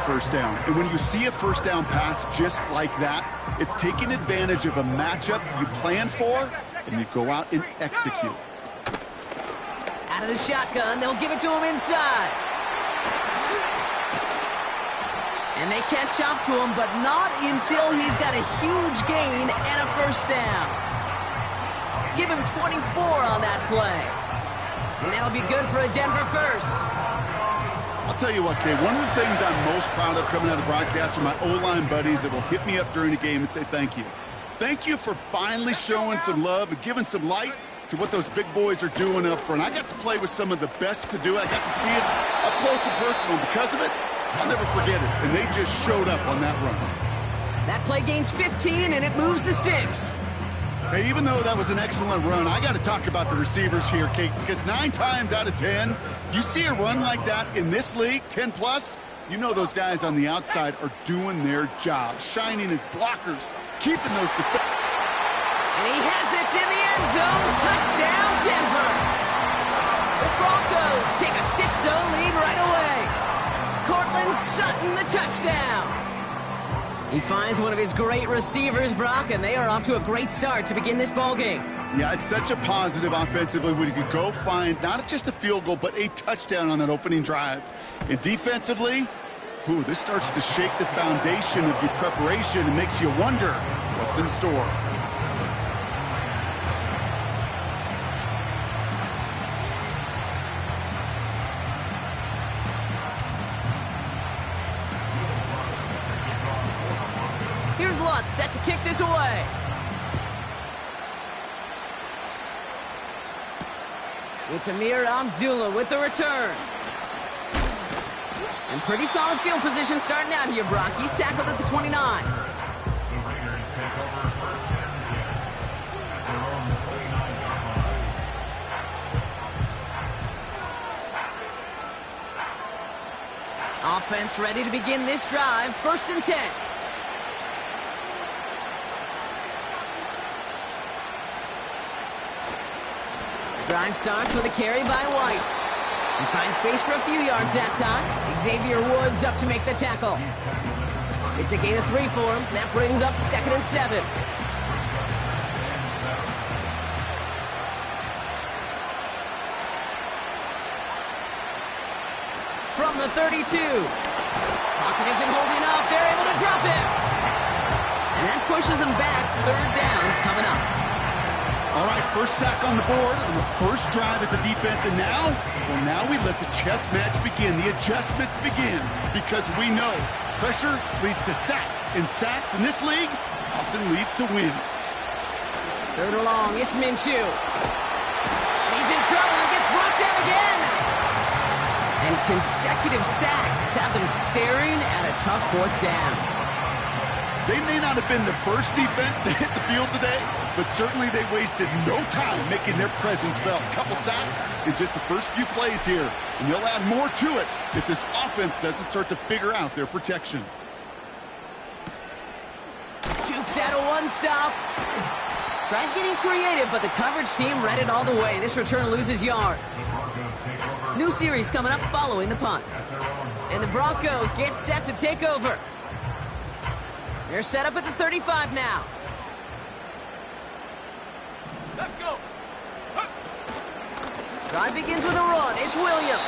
first down. And when you see a first down pass just like that, it's taking advantage of a matchup you plan for, and you go out and execute. Out of the shotgun, they'll give it to him inside. And they catch up to him, but not until he's got a huge gain and a first down. Give him 24 on that play. And that'll be good for a Denver first. I'll tell you what, Kate, one of the things I'm most proud of coming out of broadcast are my O-line buddies that will hit me up during the game and say thank you. Thank you for finally showing some love and giving some light to what those big boys are doing up front. I got to play with some of the best to do it. I got to see it up close and personal. Because of it, I'll never forget it. And they just showed up on that run. That play gains 15, and it moves the sticks. Hey, even though that was an excellent run, I got to talk about the receivers here, Kate, because 9 times out of 10, you see a run like that in this league, 10+, you know those guys on the outside are doing their job, shining as blockers, keeping those defenders. And he has it in the end zone. Touchdown, Denver. The Broncos take a 6-0 lead right away. Cortland Sutton, the touchdown. He finds one of his great receivers, Brock, and they are off to a great start to begin this ballgame. Yeah, it's such a positive offensively when you could go find not just a field goal, but a touchdown on that opening drive. And defensively, this starts to shake the foundation of your preparation and makes you wonder what's in store. Here's Lutz set to kick this away. It's Amir Abdullah with the return. And pretty solid field position starting out here, Brock. He's tackled at the 29. Offense ready to begin this drive. 1st and 10. Drive starts with a carry by White. He finds space for a few yards that time. Xavier Woods up to make the tackle. It's a gain of 3 for him. That brings up 2nd and 7. From the 32. Pocket isn't holding up. They're able to drop him. And that pushes him back. 3rd down coming up. All right, first sack on the board on the first drive as a defense, and now we let the chess match begin, the adjustments begin, because we know pressure leads to sacks, and sacks in this league often leads to wins. 3rd and long, it's Minshew. He's in trouble and gets brought down again. And consecutive sacks have them staring at a tough 4th down. They may not have been the first defense to hit the field today, but certainly they wasted no time making their presence felt. A couple sacks in just the first few plays here, and they'll add more to it if this offense doesn't start to figure out their protection. Jukes out a 1-stop. Tried getting creative, but the coverage team read it all the way. This return loses yards. New series coming up following the punt. And the Broncos get set to take over. They're set up at the 35 now. Let's go. Drive begins with a run. It's Williams.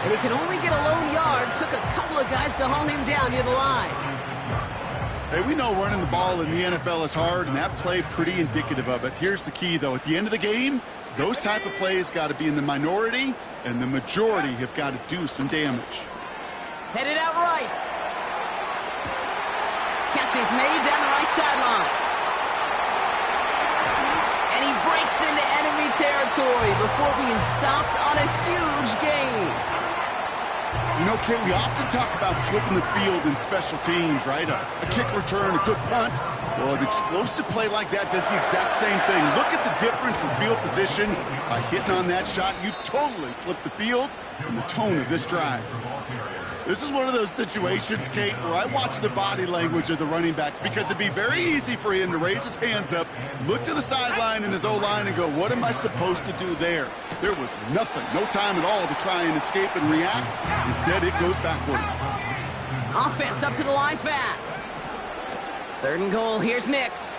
And he can only get a lone yard. Took a couple of guys to haul him down near the line. Hey, we know running the ball in the NFL is hard, and that play pretty indicative of it. Here's the key, though. At the end of the game, those type of plays got to be in the minority, and the majority have got to do some damage. Headed out right. Catch is made down the right sideline. And he breaks into enemy territory before being stopped on a huge gain. You know, Kate, we often talk about flipping the field in special teams, right? A kick return, a good punt. Well, an explosive play like that does the exact same thing. Look at the difference in field position. By hitting on that shot, you've totally flipped the field and the tone of this drive. This is one of those situations, Kate, where I watch the body language of the running back, because it'd be very easy for him to raise his hands up, look to the sideline in his O-line and go, what am I supposed to do there? There was nothing, no time at all to try and escape and react. Instead, it goes backwards. Offense up to the line fast. 3rd and goal. Here's Nix.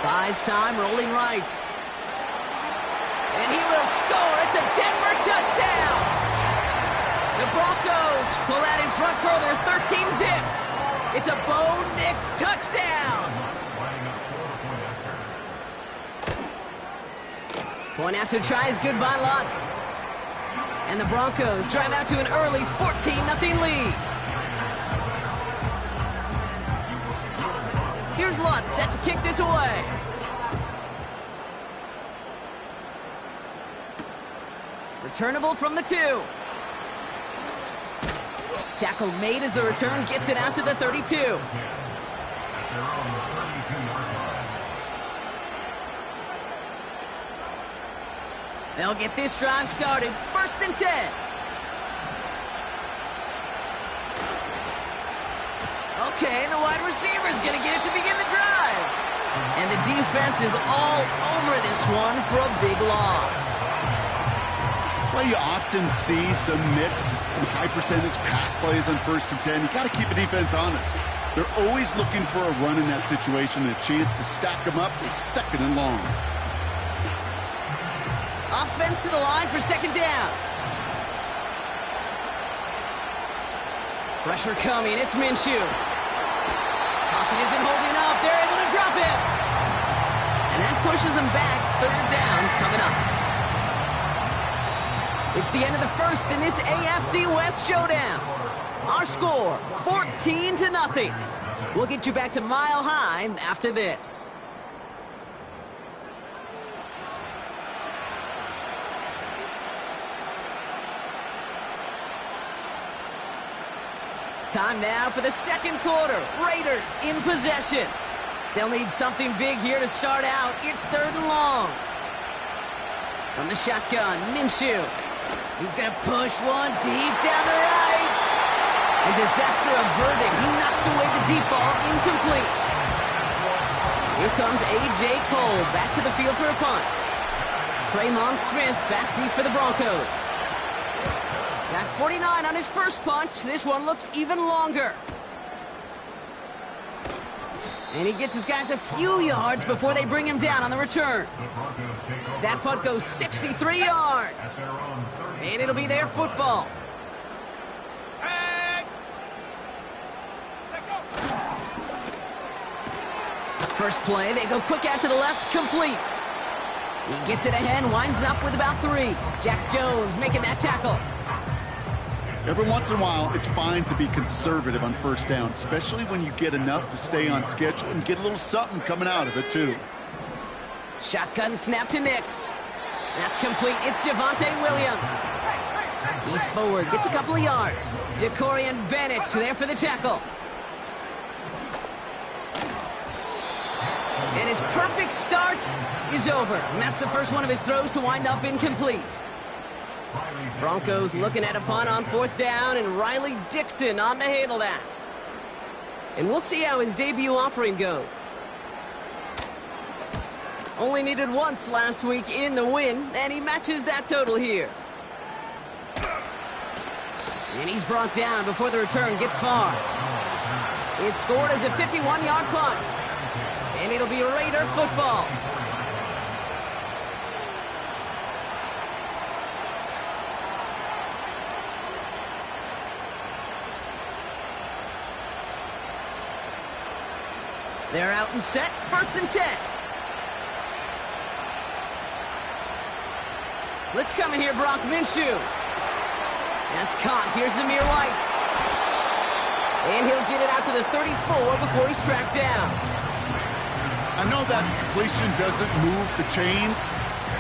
Buys time, rolling right. And he will score. It's a Denver touchdown. The Broncos pull out in front further, 13-zip. It's a Bo Nix touchdown. Point after try is good by Lutz. And the Broncos drive out to an early 14-0 lead. Here's Lutz, set to kick this away. Returnable from the 2. Tackle made as the return gets it out to the 32. They'll get this drive started. 1st and 10. Okay, the wide receiver's going to get it to begin the drive. And the defense is all over this one for a big loss. That's why you often see some mix, some high-percentage pass plays on 1st and 10. You got to keep the defense honest. They're always looking for a run in that situation and a chance to stack them up for 2nd and long. Offense to the line for 2nd down. Pressure coming. It's Minshew. Pocket isn't holding up. They're able to drop him. And that pushes them back. 3rd down coming up. It's the end of the 1st in this AFC West showdown. Our score, 14-0. We'll get you back to Mile High after this. Time now for the 2nd quarter. Raiders in possession. They'll need something big here to start out. It's 3rd and long. From the shotgun, Minshew. He's going to push one deep down the right. And disaster averted. He knocks away the deep ball, incomplete. Here comes A.J. Cole back to the field for a punt. Traymon Smith back deep for the Broncos. Got 49 on his first punt. This one looks even longer. And he gets his guys a few yards before they bring him down on the return. That punt goes 63 yards. And it'll be their football. First play, they go quick out to the left, complete. He gets it ahead, winds up with about 3. Jack Jones making that tackle. Every once in a while, it's fine to be conservative on 1st down, especially when you get enough to stay on schedule and get a little something coming out of it, too. Shotgun snap to Nix. That's complete. It's Javonte Williams. He's forward, gets a couple of yards. Jacorian Bennett there for the tackle. And his perfect start is over. And that's the first one of his throws to wind up incomplete. Broncos looking at a punt on 4th down, and Riley Dixon on to handle that. And we'll see how his debut offering goes. Only needed once last week in the win, and he matches that total here. And he's brought down before the return gets far. It's scored as a 51-yard punt. And it'll be Raider football. They're out and set, 1st and 10. Let's come in here, Brock Minshew. That's caught. Here's Zamir White. And he'll get it out to the 34 before he's tracked down. I know that completion doesn't move the chains.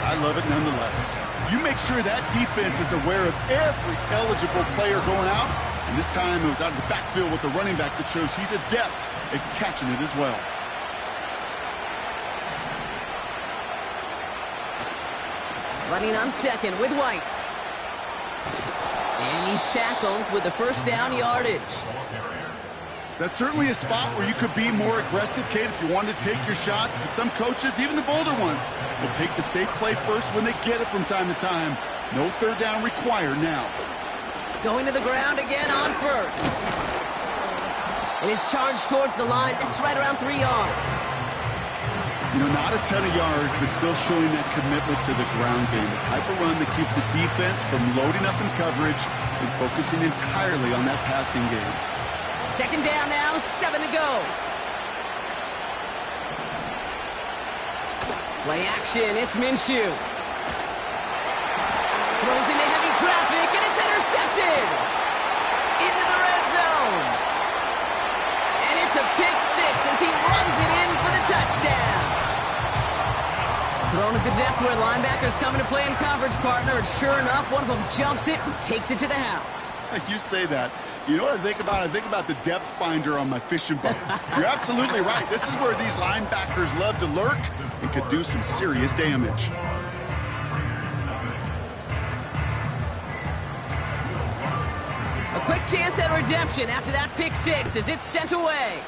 I love it nonetheless. You make sure that defense is aware of every eligible player going out. And this time it was out of the backfield with the running back that shows he's adept at catching it as well. Running on 2nd with White. And he's tackled with the 1st down yardage. That's certainly a spot where you could be more aggressive, Kate, if you wanted to take your shots. But some coaches, even the bolder ones, will take the safe play first when they get it from time to time. No 3rd down required now. Going to the ground again on 1st. And his charge towards the line, that's right around 3 yards. You know, not a ton of yards, but still showing that commitment to the ground game. The type of run that keeps the defense from loading up in coverage and focusing entirely on that passing game. 2nd down now, 7 to go. Play action, it's Minshew. Throws into heavy traffic, and it's intercepted. Into the red zone. And it's a pick 6 as he runs it in for the touchdown. Thrown at the depth where linebackers come into play in coverage, partner, and sure enough, one of them jumps it and takes it to the house. You say that. You know what I think about? I think about the depth finder on my fishing boat. You're absolutely right. This is where these linebackers love to lurk and could do some serious damage. A quick chance at redemption after that pick 6 as it's sent away.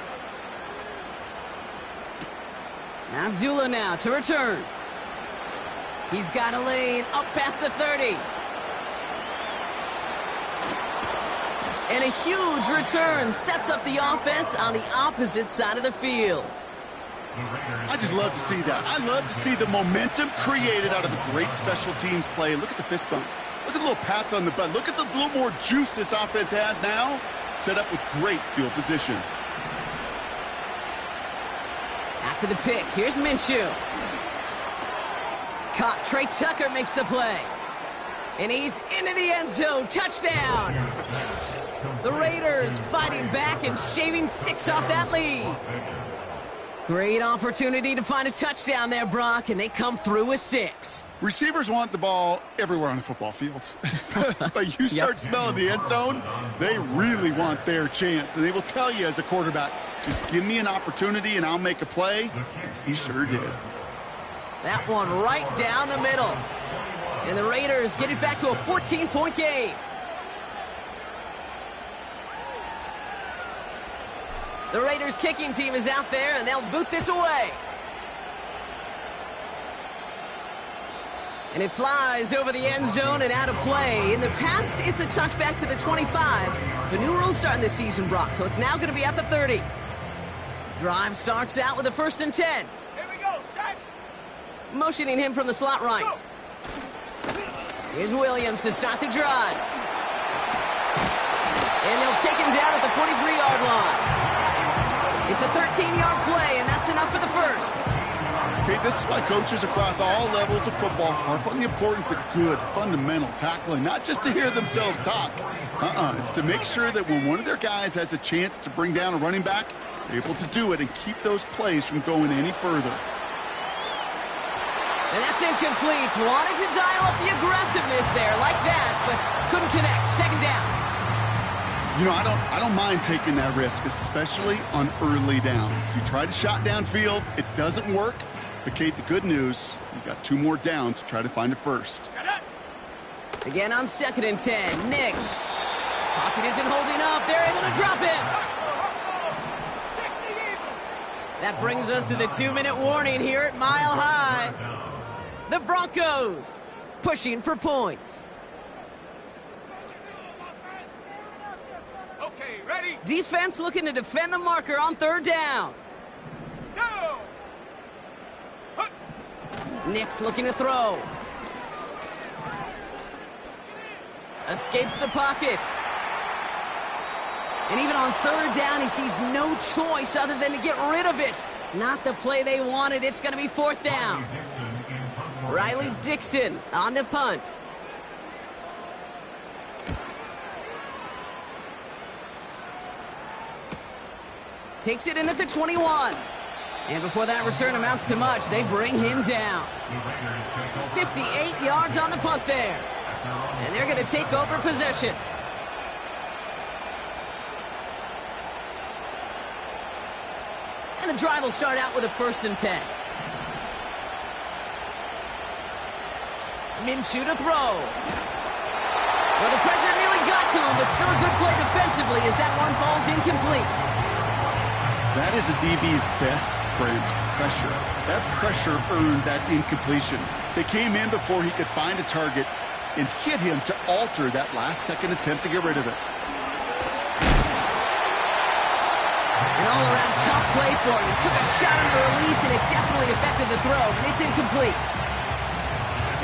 Abdullah now to return. He's got a lane up past the 30. And a huge return sets up the offense on the opposite side of the field. I just love to see that. I love to see the momentum created out of the great special teams play. Look at the fist bumps. Look at the little pats on the butt. Look at the little more juice this offense has now. Set up with great field position. After the pick, here's Minshew. Caught. Trey Tucker makes the play. And he's into the end zone. Touchdown. The Raiders fighting back and shaving 6 off that lead. Great opportunity to find a touchdown there, Brock, and they come through with 6. Receivers want the ball everywhere on the football field. But you start smelling the end zone, they really want their chance. And they will tell you as a quarterback, just give me an opportunity and I'll make a play. He sure did. That one right down the middle. And the Raiders get it back to a 14-point game. The Raiders kicking team is out there, and they'll boot this away. And it flies over the end zone and out of play. In the past, it's a touchback to the 25. The new rules starting this season, Brock, so it's now going to be at the 30. Drive starts out with a 1st and 10. Here we go, set. Motioning him from the slot right. Here's Williams to start the drive. And they'll take him down at the 43-yard line. It's a 13-yard play, and that's enough for the 1st. Okay, this is why coaches across all levels of football harp on the importance of good, fundamental tackling, not just to hear themselves talk. It's to make sure that when one of their guys has a chance to bring down a running back, they're able to do it and keep those plays from going any further. And that's incomplete. Wanted to dial up the aggressiveness there like that, but couldn't connect. 2nd down. You know, I don't mind taking that risk, especially on early downs. You try to shot downfield, it doesn't work. But, Kate, the good news, you got 2 more downs to try to find a 1st. Again on 2nd and 10. Nix. Pocket isn't holding up. They're able to drop him. That brings us to the 2-minute warning here at Mile High. The Broncos pushing for points. Okay, ready? Defense looking to defend the marker on 3rd down. Go! Nix looking to throw. Escapes the pocket. And even on 3rd down, he sees no choice other than to get rid of it. Not the play they wanted. It's going to be 4th down. Riley Dixon on the punt. Takes it in at the 21. And before that return amounts to much, they bring him down. 58 yards on the punt there. And they're going to take over possession. And the drive will start out with a 1st and 10. Minshew to throw. Well, the pressure nearly got to him, but still a good play defensively as that one falls incomplete. That is a DB's best friend, pressure. That pressure earned that incompletion. They came in before he could find a target and hit him to alter that last-second attempt to get rid of it. tough play for him. He took a shot on the release, and it definitely affected the throw. It's incomplete.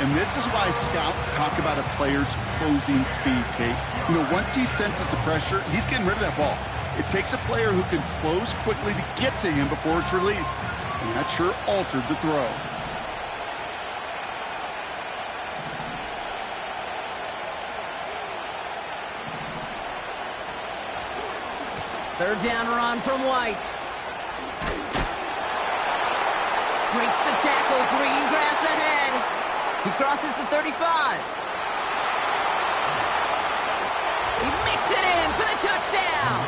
And this is why scouts talk about a player's closing speed, Kate. You know, once he senses the pressure, he's getting rid of that ball. It takes a player who can close quickly to get to him before it's released. And that sure altered the throw. Third down run from White. Breaks the tackle. Green grass ahead. He crosses the 35. He makes it in for the touchdown.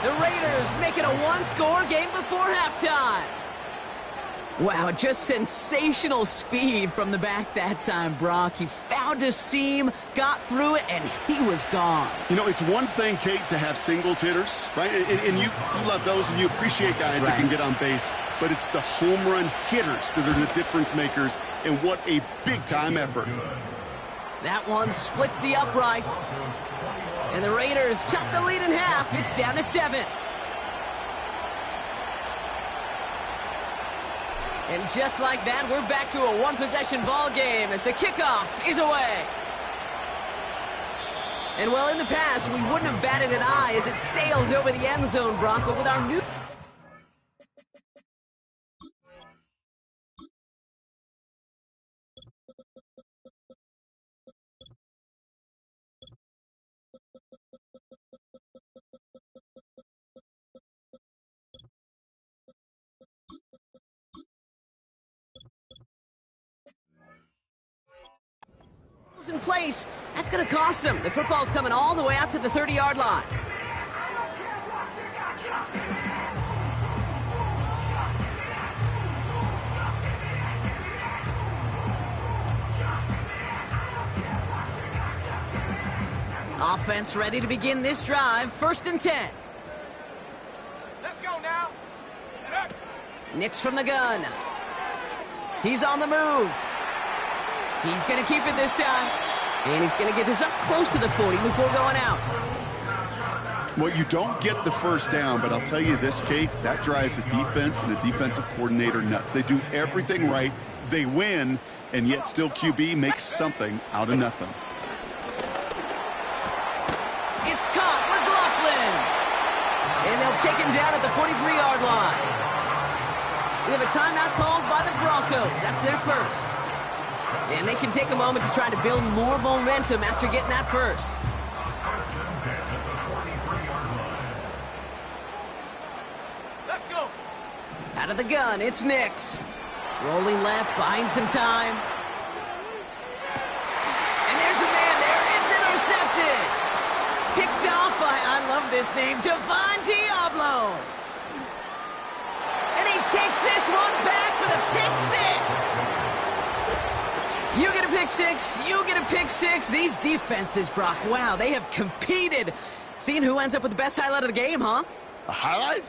The Raiders make it a one-score game before halftime. Wow, just sensational speed from the back that time, Brock. He found a seam, got through it, and he was gone. You know, it's one thing, Kate, to have singles hitters, right? And you love those, and you appreciate guys that can get on base. But it's the home run hitters that are the difference makers, and what a big-time effort. That one splits the uprights. And the Raiders chop the lead in half. It's down to 7. And just like that, we're back to a one-possession ball game as the kickoff is away. And well, in the past, we wouldn't have batted an eye as it sailed over the end zone, Brock, but with our new... in place, that's going to cost them. The football's coming all the way out to the 30-yard line. Offense ready to begin this drive. 1st and 10. Let's go now. Nix from the gun. He's on the move. He's going to keep it this time. And he's going to get this up close to the 40 before going out. Well, you don't get the first down, but I'll tell you this, Kate, that drives the defense and the defensive coordinator nuts. They do everything right. They win, and yet still QB makes something out of nothing. It's caught. McLaughlin. And they'll take him down at the 43-yard line. We have a timeout called by the Broncos. That's their first. And they can take a moment to try to build more momentum after getting that first. Let's go. Out of the gun, it's Nix. Rolling left, buying some time. And there's a man there. It's intercepted. Picked off by, I love this name, Devon Diablo. And he takes this one back for the pick 6. You get a pick 6, you get a pick 6. These defenses, Brock, wow, they have competed. Seeing who ends up with the best highlight of the game, huh? A highlight?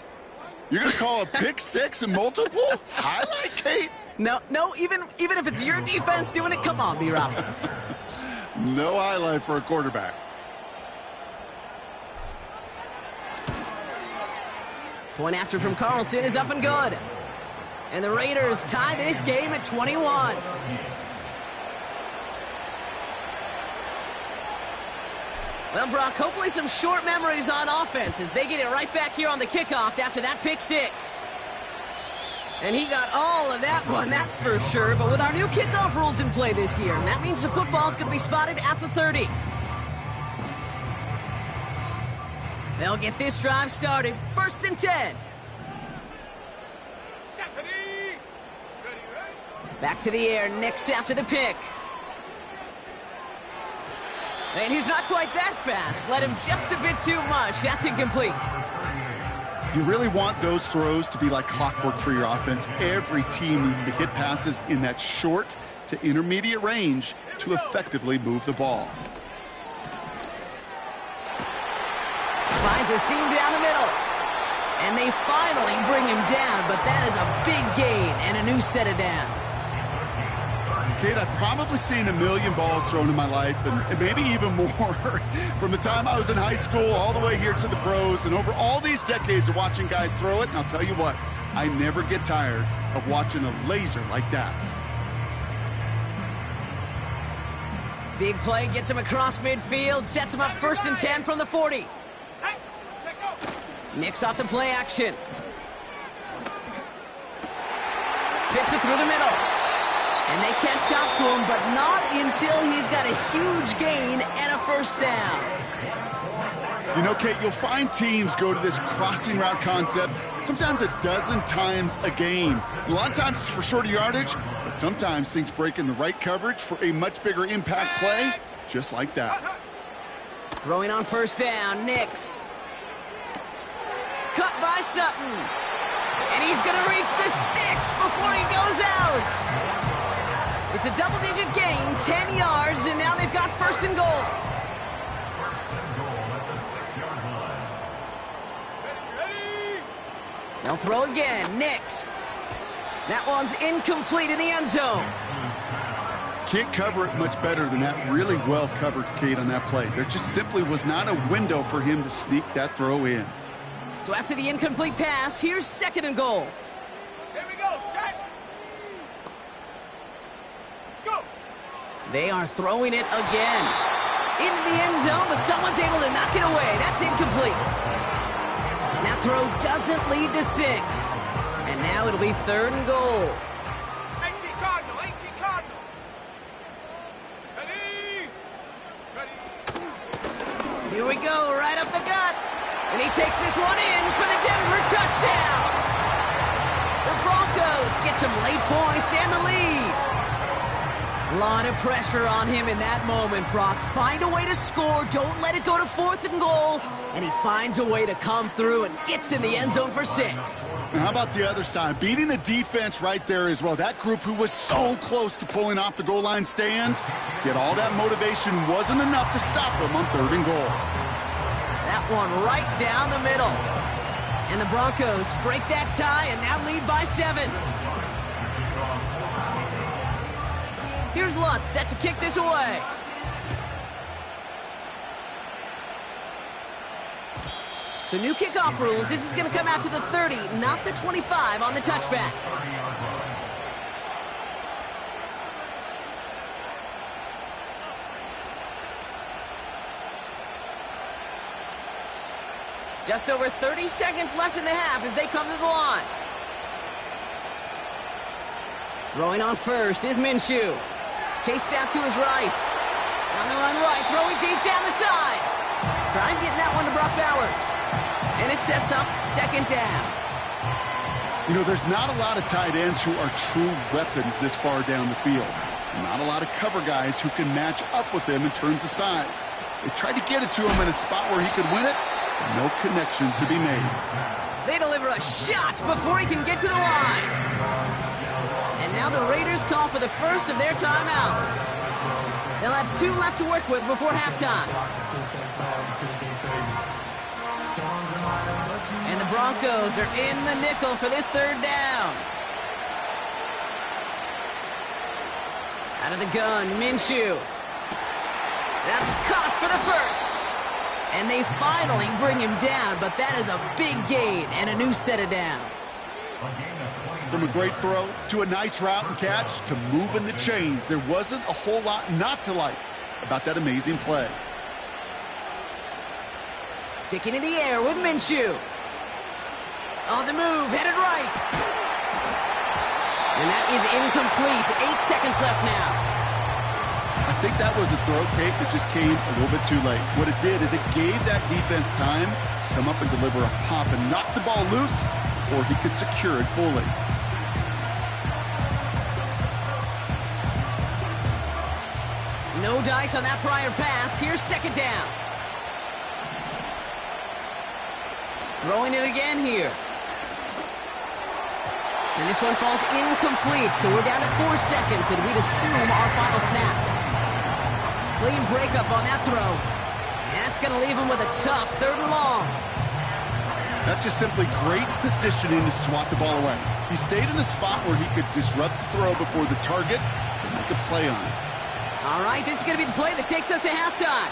You're going to call a pick 6 and multiple? Highlight, Kate? No, even if it's your defense doing it, come on, B-Rob. No highlight for a quarterback. Point after from Carlson is up and good. And the Raiders tie this game at 21. Well, Brock, hopefully some short memories on offense as they get it right back here on the kickoff after that pick 6. And he got all of that one, that's for sure. But with our new kickoff rules in play this year, that means the football's going to be spotted at the 30. They'll get this drive started. 1st and 10. Back to the air, Nix after the pick. And he's not quite that fast. Let him just a bit too much. That's incomplete. You really want those throws to be like clockwork for your offense. Every team needs to hit passes in that short to intermediate range to effectively move the ball. Finds a seam down the middle. And they finally bring him down, but that is a big gain and a new set of downs. Kate, I've probably seen a million balls thrown in my life, and maybe even more. From the time I was in high school all the way here to the pros, and over all these decades of watching guys throw it, and I'll tell you what, I never get tired of watching a laser like that. Big play gets him across midfield, sets him up 1st and 10 from the 40. Nicks off the play action. Fits it through the middle. And they can't chop to him, but not until he's got a huge gain and a 1st down. You know, Kate, you'll find teams go to this crossing route concept sometimes a dozen times a game. A lot of times it's for shorter yardage, but sometimes things break in the right coverage for a much bigger impact play, just like that. Throwing on 1st down, Nicks. Cut by Sutton. And he's going to reach the 6 before he goes out. It's a double-digit gain, 10 yards, and now they've got 1st and goal. They'll throw again, Nicks. That one's incomplete in the end zone. Can't cover it much better than that really well covered, Kate, on that play. There just simply was not a window for him to sneak that throw in. So after the incomplete pass, here's 2nd and goal. Here we go, set. Go. They are throwing it again. Into the end zone, but someone's able to knock it away. That's incomplete. That throw doesn't lead to 6. And now it'll be 3rd and goal. 18 Cardinal, 18 Cardinal. Ready? Ready. Here we go, right up the gut. And he takes this one in for the Denver touchdown. The Broncos get some late points and the lead. A lot of pressure on him in that moment, Brock. Find a way to score. Don't let it go to 4th and goal. And he finds a way to come through and gets in the end zone for 6. And how about the other side? Beating the defense right there as well. That group who was so close to pulling off the goal line stand, yet all that motivation wasn't enough to stop them on 3rd and goal. That one right down the middle. And the Broncos break that tie and now lead by 7. Here's Lutz set to kick this away. So new kickoff rules. This is going to come out to the 30, not the 25 on the touchback. Just over 30 seconds left in the half as they come to the line. Throwing on 1st is Minshew. Chased out to his right. On the run right, throwing deep down the side. Trying getting that one to Brock Bowers. And it sets up 2nd down. You know, there's not a lot of tight ends who are true weapons this far down the field. Not a lot of cover guys who can match up with them in terms of size. They tried to get it to him in a spot where he could win it. No connection to be made. They deliver a shot before he can get to the line. And now the Raiders call for the 1st of their timeouts. They'll have 2 left to work with before halftime. And the Broncos are in the nickel for this 3rd down. Out of the gun, Minshew. That's caught for the 1st. And they finally bring him down, but that is a big gain and a new set of downs. From a great throw to a nice route and catch to moving the chains, there wasn't a whole lot not to like about that amazing play. Sticking in the air with Minshew. On the move, headed right. And that is incomplete. 8 seconds left now. I think that was a throw, Kate, that just came a little bit too late. What it did is it gave that defense time to come up and deliver a pop and knock the ball loose before he could secure it fully. No dice on that prior pass. Here's 2nd down. Throwing it again here. And this one falls incomplete, so we're down to 4 seconds, and we'd assume our final snap. Clean breakup on that throw. And that's going to leave him with a tough 3rd and long. That's just simply great positioning to swat the ball away. He stayed in a spot where he could disrupt the throw before the target, and the make a play on it. All right, this is going to be the play that takes us to halftime.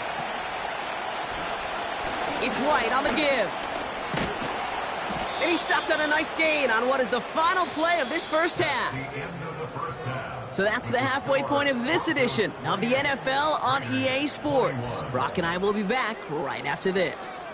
It's White on the give. And he stopped on a nice gain on what is the final play of this first half. So that's the halfway point of this edition of the NFL on EA Sports. Brock and I will be back right after this.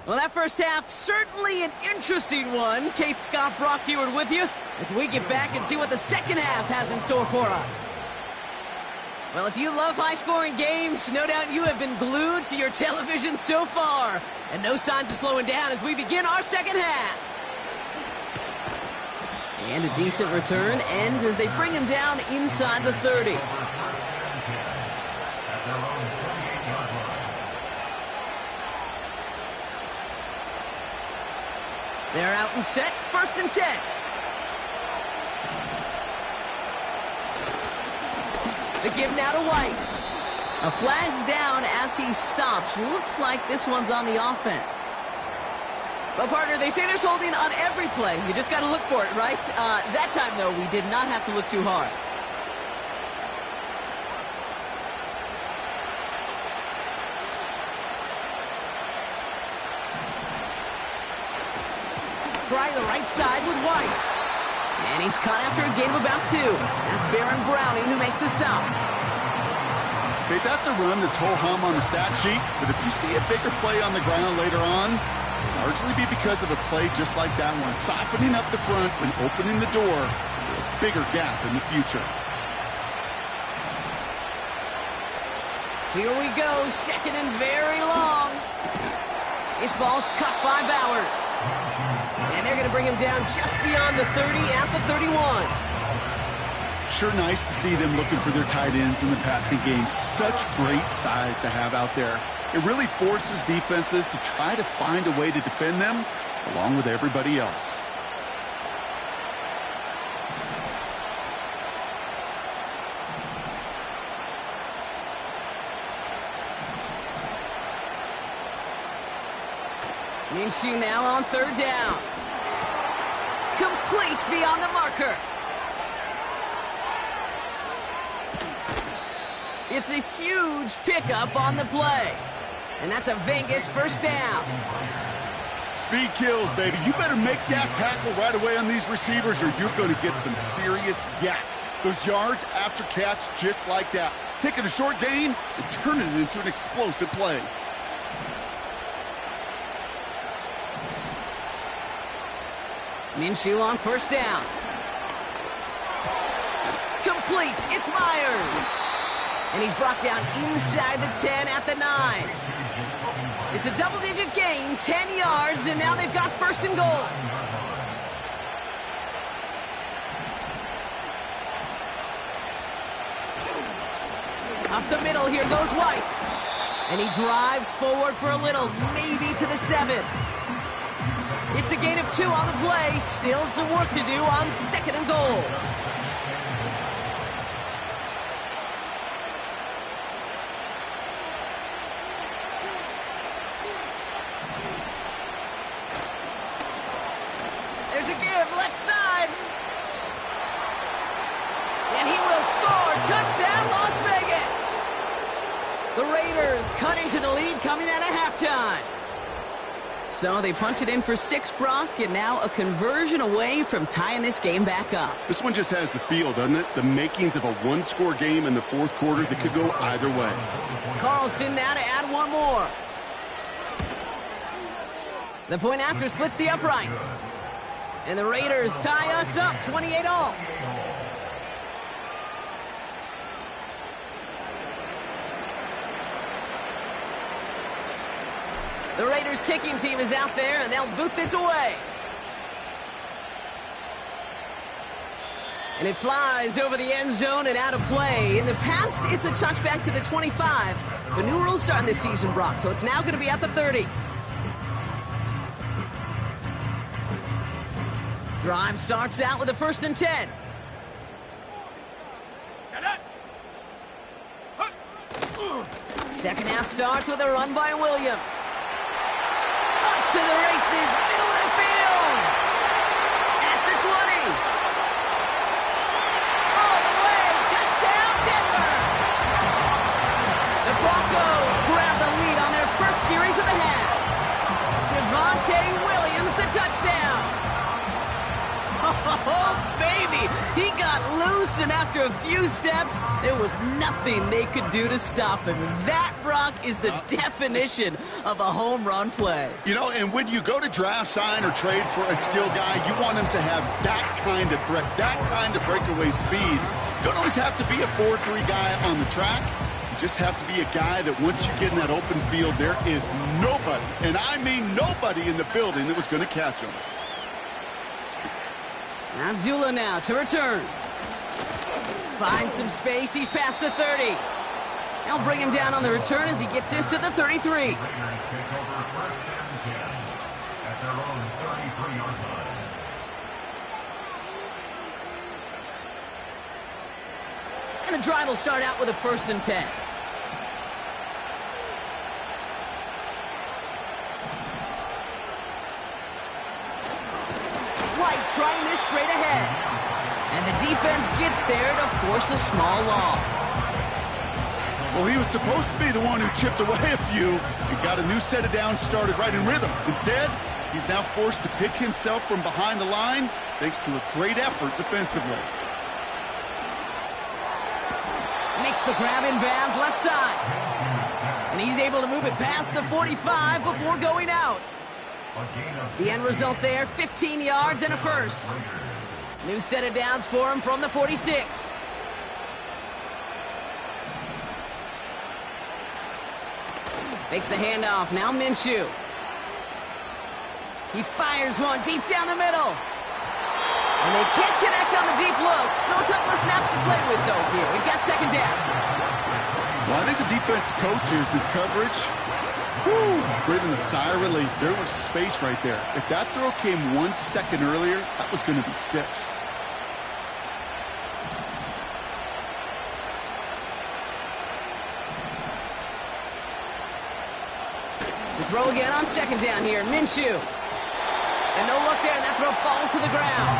Well, that first half, certainly an interesting one. Kate, Scott, Brock Ewart with you as we get back and see what the second half has in store for us. Well, if you love high-scoring games, no doubt you have been glued to your television so far. And no signs of slowing down as we begin our second half. And a decent return ends as they bring him down inside the 30. They're out and set, 1st and 10. The give now to White. A flag's down as he stops. Looks like this one's on the offense. Well, partner, they say there's holding on every play. You just got to look for it, right? That time, though, we did not have to look too hard. Try the right side with White. And he's caught after a gain of about 2. That's Baron Browning who makes the stop. Okay, that's a run that's ho-hum on the stat sheet, but if you see a bigger play on the ground later on, it'll largely be because of a play just like that one, softening up the front and opening the door for a bigger gap in the future. Here we go, 2nd and very long. This ball's cut by Bowers. And they're going to bring him down just beyond the 30 at the 31. Sure nice to see them looking for their tight ends in the passing game. Such great size to have out there. It really forces defenses to try to find a way to defend them along with everybody else. Minshew now on 3rd down. Complete beyond the marker. It's a huge pickup on the play. And that's a Vegas 1st down. Speed kills, baby. You better make that tackle right away on these receivers or you're going to get some serious yak. Those yards after catch just like that. Taking a short gain and turning it into an explosive play. Minshew on 1st down. Complete. It's Myers. And he's brought down inside the 10 at the 9. It's a double-digit gain, 10 yards, and now they've got 1st and goal. Up the middle, here goes White. And he drives forward for a little, maybe to the 7. It's a gain of 2 on the play. Still some work to do on 2nd and goal. There's a give, left side. And he will score. Touchdown, Las Vegas. The Raiders cutting to the lead coming out of halftime. So they punch it in for 6, Brock, and now a conversion away from tying this game back up. This one just has the feel, doesn't it? The makings of a one-score game in the 4th quarter that could go either way. Carlson now to add 1 more. The point after splits the uprights. And the Raiders tie us up 28-all. The Raiders kicking team is out there, and they'll boot this away. And it flies over the end zone and out of play. In the past, it's a touchback to the 25. But new rules starting this season, Brock, so it's now going to be at the 30. Drive starts out with a 1st and 10. Second half starts with a run by Williams. to the races, middle of the field. At the 20. All the way, touchdown, Denver. The Broncos grab the lead on their first series of the half. Javonte Williams, the touchdown. Oh, baby! He got loose, and after a few steps, there was nothing they could do to stop him. That, Brock, is the definition of a home run play. You know, and when you go to draft, sign, or trade for a skill guy, you want him to have that kind of threat, that kind of breakaway speed. You don't always have to be a 4-3 guy on the track. You just have to be a guy that once you get in that open field, there is nobody, and I mean nobody in the building that was going to catch him. Abdullah now to return. Finds some space. He's past the 30. They'll bring him down on the return as he gets this to the 33. And the drive will start out with a 1st and 10. White trying this straight ahead. And the defense gets there to force a small loss. Well, he was supposed to be the one who chipped away a few and got a new set of downs started right in rhythm. Instead, he's now forced to pick himself from behind the line thanks to a great effort defensively. Makes the grab in bounds left side. And he's able to move it past the 45 before going out. The end result there, 15 yards and a 1st. New set of downs for him from the 46. Makes the handoff, now Minshew. He fires one deep down the middle. And they can't connect on the deep look. Still a couple of snaps to play with, though, here. We've got 2nd down. Well, I think the defense coaches in coverage, breathing a sigh of relief. There was space right there. If that throw came 1 second earlier, that was going to be 6. The throw again on 2nd down here. Minshew. And no look there, and that throw falls to the ground.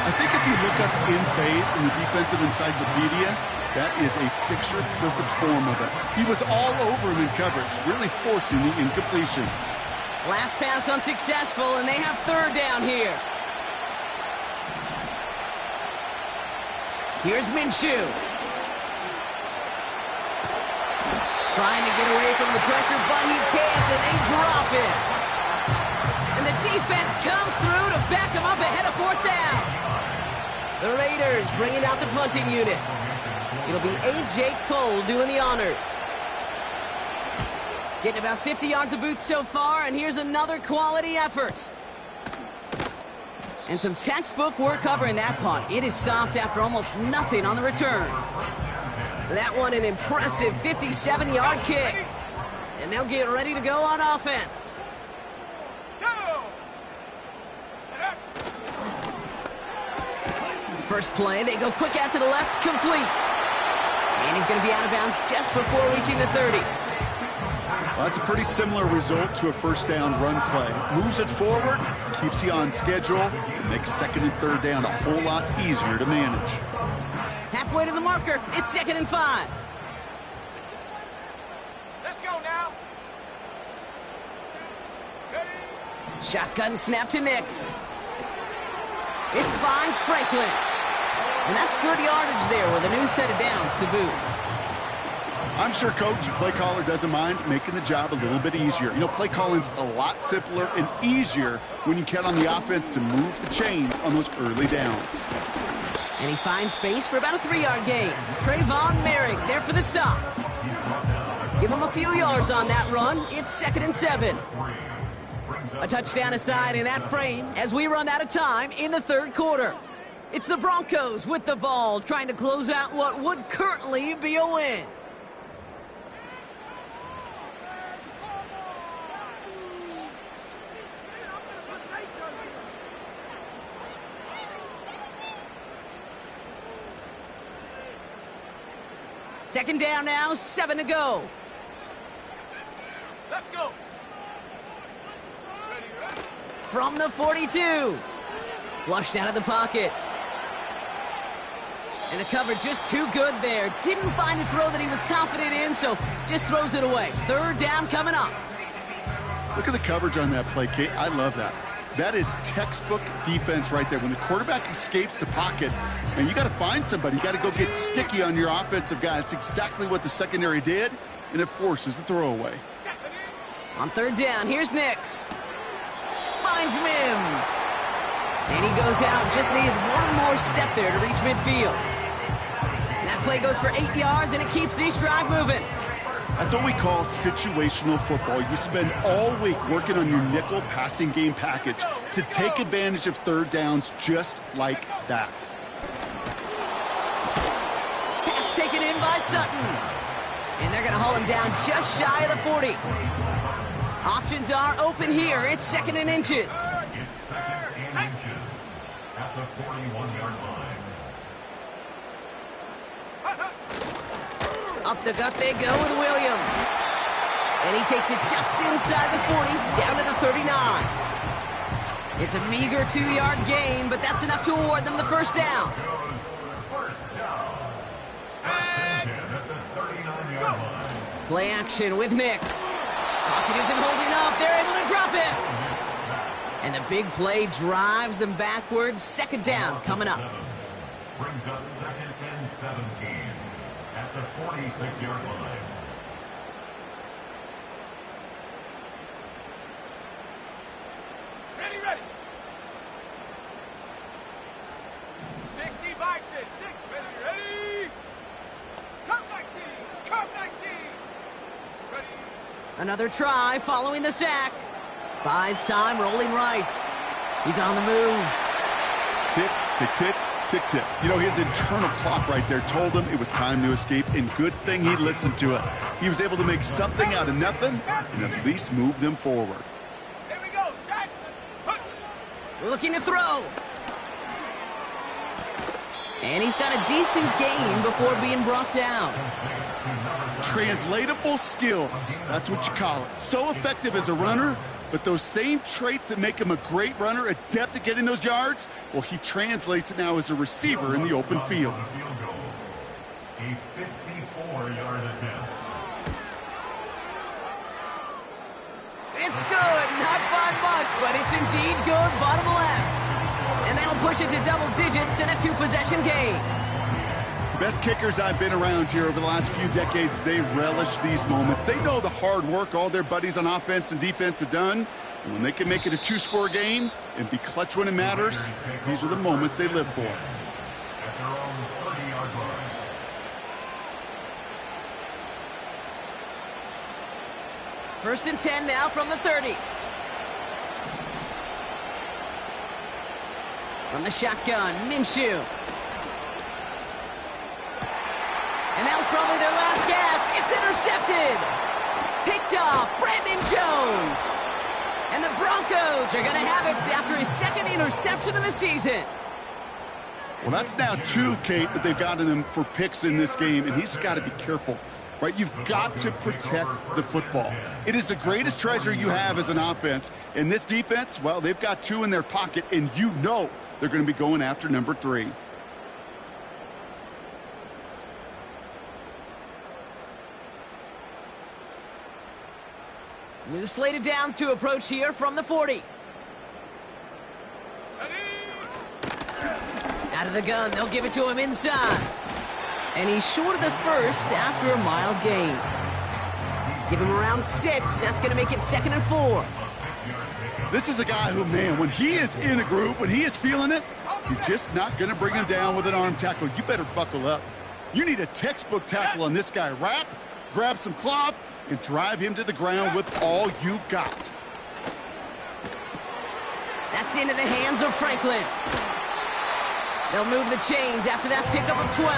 I think if you look up in phase in the defensive encyclopedia, that is a picture-perfect form of it. He was all over him in coverage, really forcing the incompletion. Last pass unsuccessful, and they have 3rd down here. Here's Minshew. Trying to get away from the pressure, but he can't, and they drop it. And the defense comes through to back him up ahead of 4th down. The Raiders bringing out the punting unit. It'll be A.J. Cole doing the honors. Getting about 50 yards of boots so far, and here's another quality effort. And some textbook work covering that punt. It is stopped after almost nothing on the return. That one an impressive 57-yard kick. And they'll get ready to go on offense. First play, they go quick out to the left, complete. And he's going to be out of bounds just before reaching the 30. Well, that's a pretty similar result to a 1st down run play. Moves it forward, keeps you on schedule, and makes 2nd and 3rd down a whole lot easier to manage. Halfway to the marker, it's 2nd and 5. Let's go now. Ready? Shotgun snap to Nix. This finds Franklin. And that's good yardage there with a new set of downs to boot. I'm sure coach and play caller doesn't mind making the job a little bit easier. You know, play calling's a lot simpler and easier when you count on the offense to move the chains on those early downs. And he finds space for about a 3-yard gain. Trayvon Merrick there for the stop. Give him a few yards on that run. It's 2nd and 7. A touchdown aside in that frame as we run out of time in the 3rd quarter. It's the Broncos with the ball, trying to close out what would currently be a win. Second down now, 7 to go. Let's go. from the 42. Flushed out of the pocket. And the cover just too good there. Didn't find a throw that he was confident in, so just throws it away. Third down coming up. Look at the coverage on that play, Kate. I love that. That is textbook defense right there. When the quarterback escapes the pocket, and you got to find somebody. You got to go get sticky on your offensive guy. That's exactly what the secondary did, and it forces the throwaway. On third down, here's Nix. Finds Mims. And he goes out. Just needed one more step there to reach midfield. And that play goes for 8 yards, and it keeps this drive moving. That's what we call situational football. You spend all week working on your nickel passing game package to take advantage of third downs just like that. Pass taken in by Sutton. And they're going to haul him down just shy of the 40. Options are open here. It's second and inches. It's second and inches at the 41-yard line. Up the gut they go with Williams. And he takes it just inside the 40, down to the 39. It's a meager 2-yard gain, but that's enough to award them the first down. Play action with Nix. Pocket isn't holding up. They're able to drop it. And the big play drives them backwards. Second down coming up. Brings up second and 17 at the 46-yard line. Ready. 60 Bison. 6 ready. Come 19. Ready. Another try following the sack. Buys time, rolling right. He's on the move. Tick, tick, tick, tick, tick. You know, his internal clock right there told him it was time to escape, and good thing he listened to it. He was able to make something out of nothing and at least move them forward. Here we go. Set. Looking to throw. And he's got a decent gain before being brought down. Translatable skills. That's what you call it. So effective as a runner, but those same traits that make him a great runner, adept at getting those yards, well, he translates it now as a receiver in the open field. A 54-yard attempt. It's good. Not by much, but it's indeed good. Bottom left. And that'll push it to double digits in a 2-possession game. Best kickers I've been around here over the last few decades, they relish these moments. They know the hard work all their buddies on offense and defense have done. And when they can make it a 2-score game and be clutch when it matters, these are the moments they live for. At their own 30-yard line. First and 10 now from the 30. From the shotgun, Minshew. And that was probably their last gasp. It's intercepted. Picked off Brandon Jones. And the Broncos are going to have it after his second interception of the season. Well, that's now 2, Kate, that they've gotten him for picks in this game, and he's got to be careful, right? You've got to protect the football. It is the greatest treasure you have as an offense. And this defense, well, they've got 2 in their pocket, and you know they're going to be going after number 3. New slate of downs to approach here from the 40. Out of the gun, they'll give it to him inside. And he's short of the first after a mild gain. Give him around 6. That's going to make it second and 4. This is a guy who, man, when he is in a groove, when he is feeling it, you're just not going to bring him down with an arm tackle. You better buckle up. You need a textbook tackle on this guy. Wrap, grab some cloth, and drive him to the ground with all you got. That's into the hands of Franklin. They'll move the chains after that pickup of 12.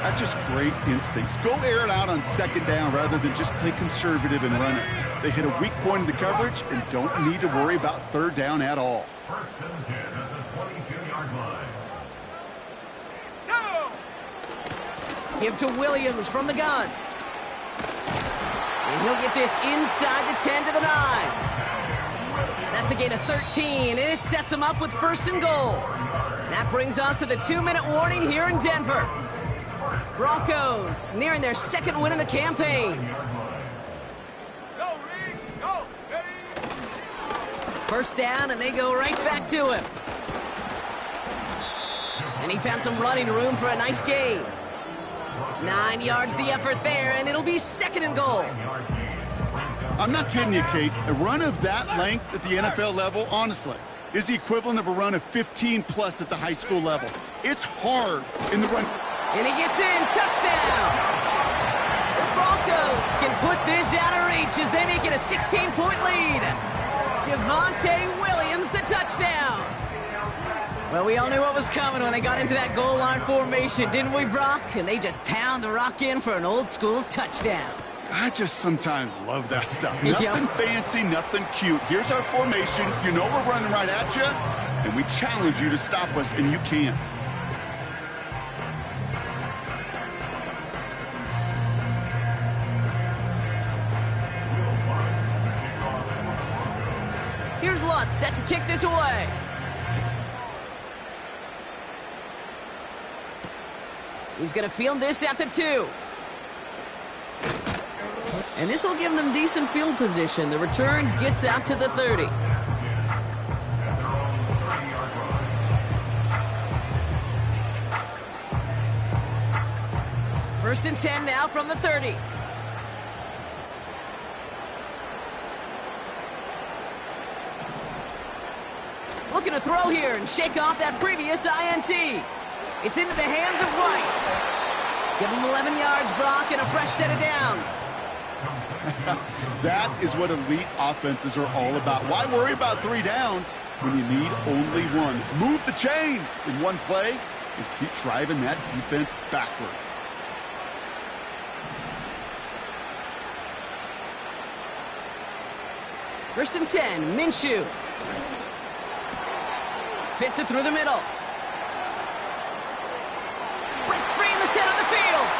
That's just great instincts. Go air it out on second down rather than just play conservative and run it. They hit a weak point in the coverage and don't need to worry about third down at all. First and 10 at the 22-yard line. Give to Williams from the gun. And he'll get this inside the 10 to the 9. That's a gain of 13, and it sets them up with first and goal. That brings us to the 2-minute warning here in Denver. Broncos nearing their second win in the campaign. Go, Reed, go, ready. First down, and they go right back to him. And he found some running room for a nice gain. 9 yards the effort there, and it'll be second and goal. I'm not kidding you, Kate. A run of that length at the NFL level, honestly, is the equivalent of a run of 15-plus at the high school level. It's hard in the run. And he gets in. Touchdown! The Broncos can put this out of reach as they make it a 16-point lead. Javonte Williams, the touchdown. Well, we all knew what was coming when they got into that goal line formation, didn't we, Brock? And they just pound the rock in for an old-school touchdown. I just sometimes love that stuff. Nothing fancy, nothing cute. Here's our formation. You know we're running right at you, and we challenge you to stop us, and you can't. Here's Lutz, set to kick this away. He's going to field this at the 2. And this will give them decent field position. The return gets out to the 30. First and 10 now from the 30. Looking to throw here and shake off that previous INT. It's into the hands of White. Give him 11 yards, Brock, and a fresh set of downs. That is what elite offenses are all about. Why worry about 3 downs when you need only 1? Move the chains in one play and keep driving that defense backwards. First and 10, Minshew. Fits it through the middle. Breaks free in the center of the field.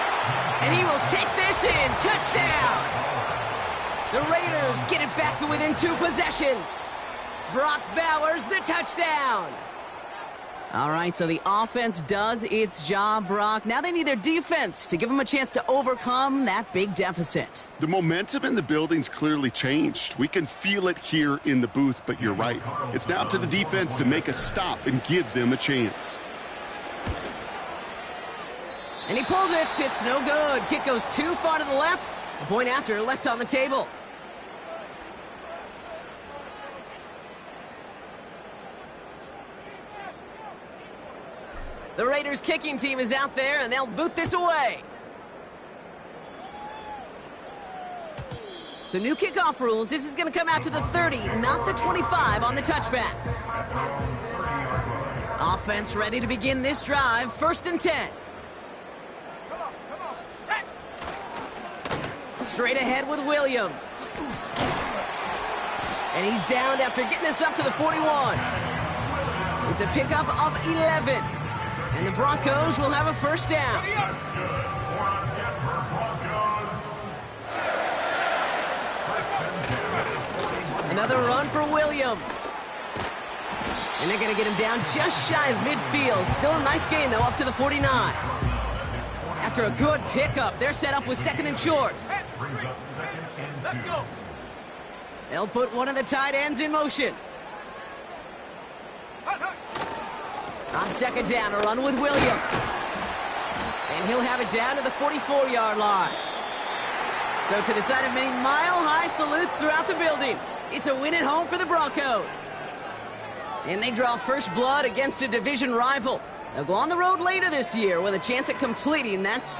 And he will take this in. Touchdown! The Raiders get it back to within 2 possessions. Brock Bowers, the touchdown. All right, so the offense does its job, Brock. Now they need their defense to give them a chance to overcome that big deficit. The momentum in the building's clearly changed. We can feel it here in the booth, but you're right. It's now up to the defense to make a stop and give them a chance. And he pulls it. It's no good. Kick goes too far to the left. A point after left on the table. The Raiders kicking team is out there, and they'll boot this away. So new kickoff rules. This is going to come out to the 30, not the 25 on the touchback. Offense ready to begin this drive. First and 10. Come on, set. Straight ahead with Williams. And he's downed after getting this up to the 41. It's a pickup of 11. And the Broncos will have a first down. Another run for Williams. And they're going to get him down just shy of midfield. Still a nice gain, though, up to the 49. After a good pickup, they're set up with second and short. Let's go. They'll put one of the tight ends in motion. On second down, a run with Williams. And he'll have it down to the 44-yard line. So to decide to make mile-high salutes throughout the building. It's a win at home for the Broncos. And they draw first blood against a division rival. They'll go on the road later this year with a chance at completing that season.